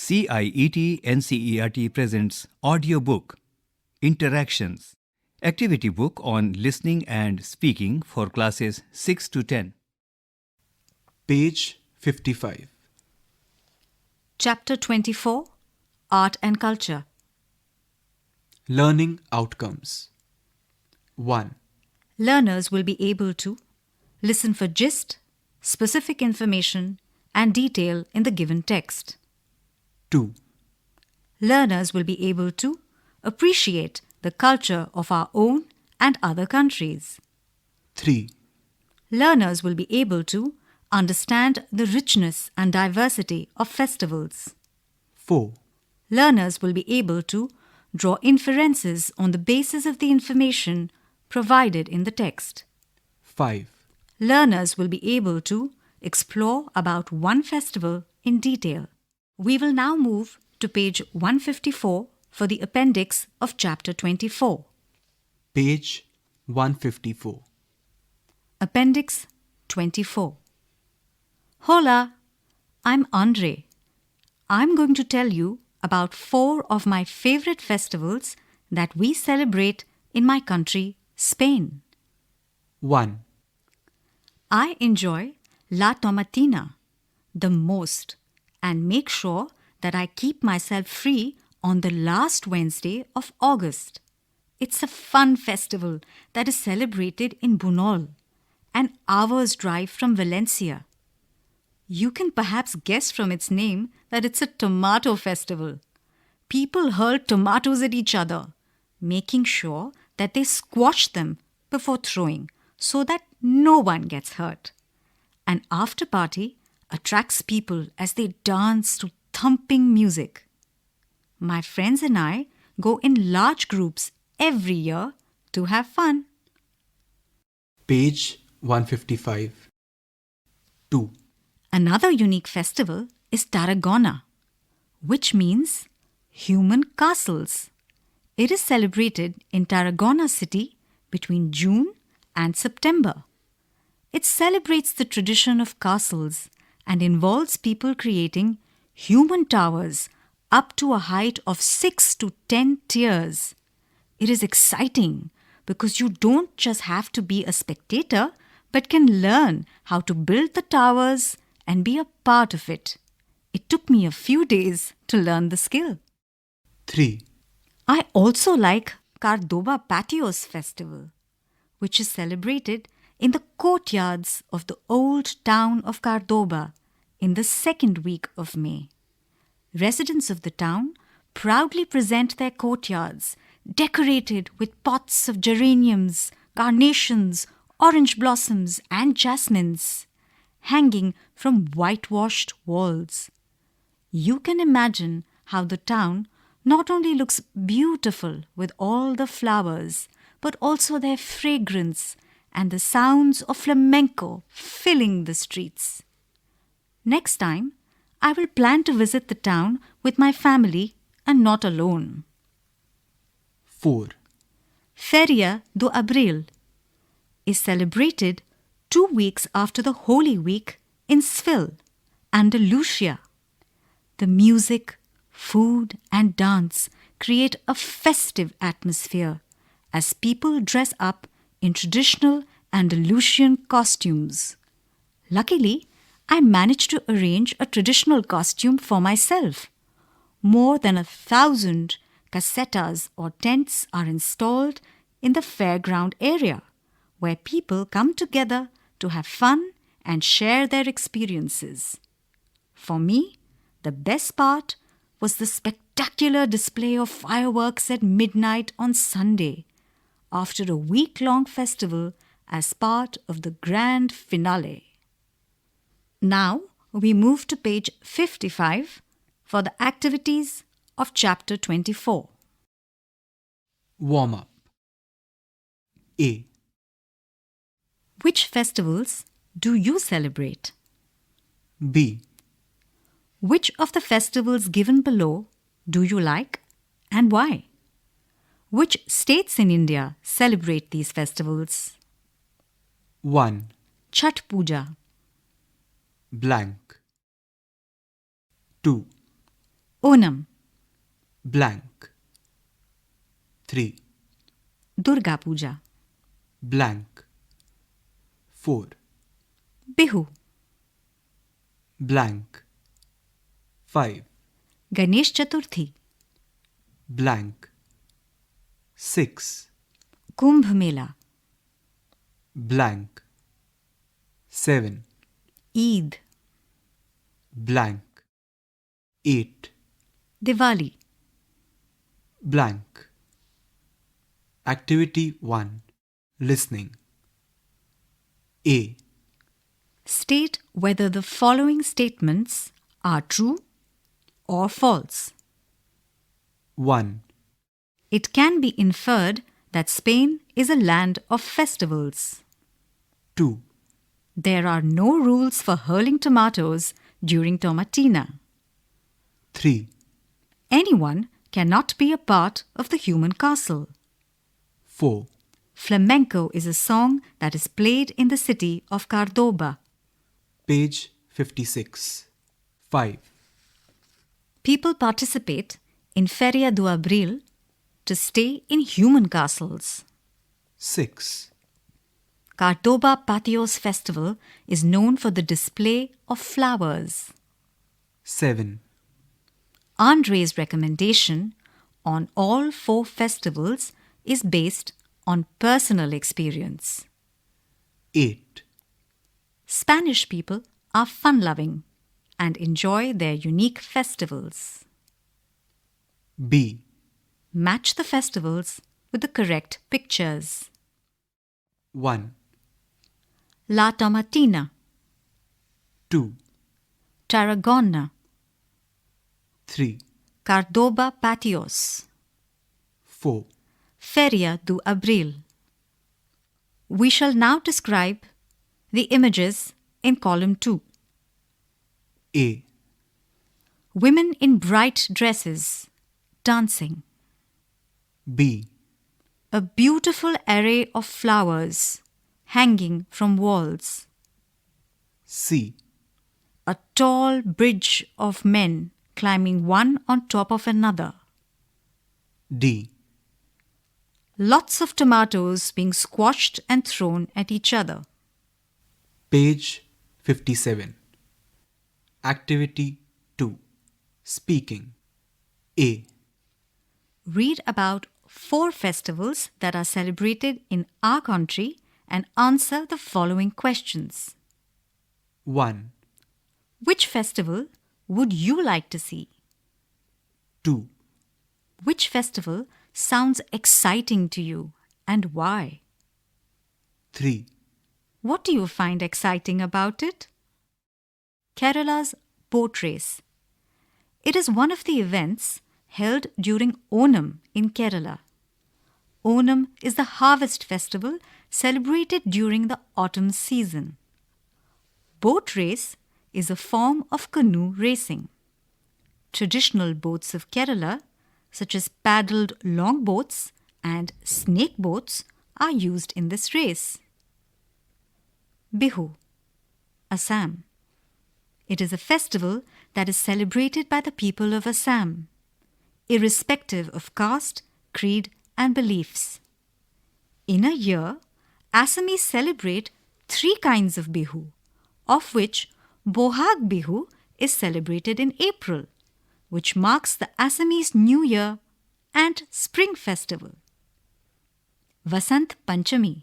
CIET NCERT presents audiobook Interactions, activity book on listening and speaking for classes 6 to 10. Page 55. Chapter 24, Art and Culture. Learning Outcomes. 1. Learners will be able to listen for gist, specific information, and detail in the given text. 2. Learners will be able to appreciate the culture of our own and other countries. 3. Learners will be able to understand the richness and diversity of festivals. 4. Learners will be able to draw inferences on the basis of the information provided in the text. 5. Learners will be able to explore about one festival in detail. We will now move to page 154 for the appendix of chapter 24. Page 154. Appendix 24. Hola, I'm Andre. I'm going to tell you about 4 of my favorite festivals that we celebrate in my country, Spain. 1. I enjoy La Tomatina the most and make sure that I keep myself free on the last Wednesday of August. It's a fun festival that is celebrated in Bunol, an hour's drive from Valencia. You can perhaps guess from its name that it's a tomato festival. People hurl tomatoes at each other, making sure that they squash them before throwing so that no one gets hurt. An after party attracts people as they dance to thumping music. My friends and I go in large groups every year to have fun. Page 155. 2. Another unique festival is Taragona, which means human castles. It is celebrated in Tarragona city between June and September. It celebrates the tradition of castles and involves people creating human towers up to a height of 6 to 10 tiers. It is exciting because you don't just have to be a spectator but can learn how to build the towers and be a part of it. It took me a few days to learn the skill. 3. I also like Kardova Patios festival, which is celebrated in the courtyards of the old town of Kardova in the second week of May. Residents of the town proudly present their courtyards decorated with pots of geraniums, carnations, orange blossoms and jasmines, hanging from whitewashed walls. You can imagine how the town not only looks beautiful with all the flowers, but also their fragrance and the sounds of flamenco filling the streets. Next time, I will plan to visit the town with my family and not alone. 4. Feria do Abril is celebrated 2 weeks after the Holy Week in Seville, Andalusia. The music, food and dance create a festive atmosphere as people dress up in traditional Andalusian costumes. Luckily, I managed to arrange a traditional costume for myself. More than 1,000 casetas or tents are installed in the fairground area, where people come together to have fun and share their experiences. For me, the best part was the spectacular display of fireworks at midnight on Sunday, after a week-long festival as part of the grand finale. Now we move to page 55 for the activities of chapter 24. Warm up. A. Which festivals do you celebrate? B. Which of the festivals given below do you like and why? Which states in India celebrate these festivals? 1. Chhat Puja. Blank. 2. Onam, blank. 3. Durga Puja, Blank. 4. Bihu, Blank. 5. Ganesh Chaturthi, Blank. 6. Kumbh Mela, Blank. 7. Eid, Blank. 8. Diwali. Blank. Activity 1. Listening. A. State whether the following statements are true or false. 1. It can be inferred that Spain is a land of festivals. 2. There are no rules for hurling tomatoes during Tomatina. 3. Anyone cannot be a part of the human castle. 4. Flamenco is a song that is played in the city of Kardova. Page 56. 5. People participate in Feria do Abril to stay in human castles. 6. Kardova Patios festival is known for the display of flowers. 7. Andre's recommendation on all 4 festivals is based on personal experience. 8. Spanish people are fun-loving and enjoy their unique festivals. B. Match the festivals with the correct pictures. 1. La Tomatina, 2. Taragona, 3. Kardova Patios, 4. Feria do Abril. We shall now describe the images in column 2. A. Women in bright dresses dancing. B. A beautiful array of flowers hanging from walls. C. A tall bridge of men climbing one on top of another. D. Lots of tomatoes being squashed and thrown at each other. Page 57. Activity 2. Speaking. A. Read about 4 festivals that are celebrated in our country and answer the following questions. 1. Which festival would you like to see? 2. Which festival sounds exciting to you and why? 3. What do you find exciting about it? Kerala's boat race. It is one of the events held during Onam in Kerala. Onam is the harvest festival celebrated during the autumn season. Boat race is a form of canoe racing. Traditional boats of Kerala, such as paddled longboats and snake boats, are used in this race. Bihu Assam. It is a festival that is celebrated by the people of Assam, irrespective of caste, creed, and beliefs. In a year, Assamese celebrate 3 kinds of Bihu, of which Bohag Bihu is celebrated in April, which marks the Assamese New Year and Spring Festival. Vasant Panchami.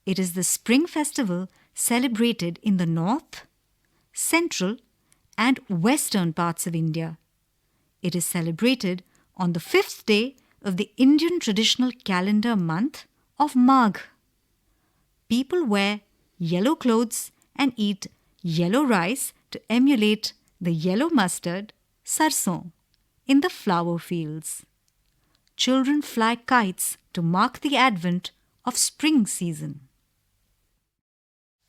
It is the spring festival celebrated in the north, central, and western parts of India. It is celebrated on the 5th day of the Indian traditional calendar month of Magh. People wear yellow clothes and eat yellow rice to emulate the yellow mustard, sarson, in the flower fields. Children fly kites to mark the advent of spring season.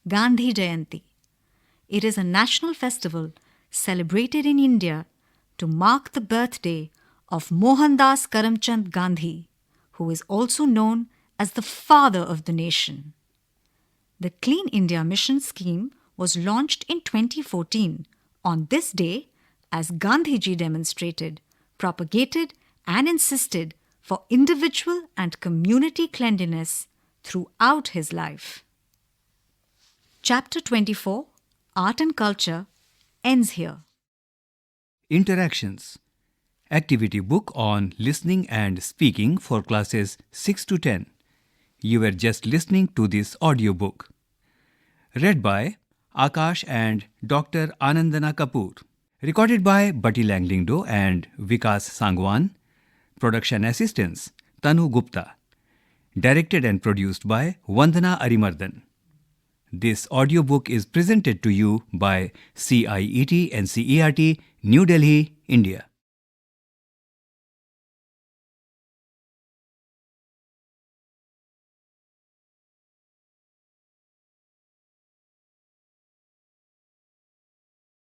Gandhi Jayanti. It is a national festival celebrated in India to mark the birthday of Mohandas Karamchand Gandhi, who is also known as the father of the nation. The Clean India Mission scheme was launched in 2014 on this day as Gandhiji demonstrated, propagated, and insisted for individual and community cleanliness throughout his life. Chapter 24, Art and Culture, ends here. Interactions. Activity book on listening and speaking for classes 6 to 10. You were just listening to this audiobook. Read by Akash and Dr. Anandana Kapoor. Recorded by Bati Langlingdo and Vikas Sangwan. Production assistants Tanu Gupta. Directed and produced by Vandana Arimardhan. This audiobook is presented to you by CIET NCERT, New Delhi, India.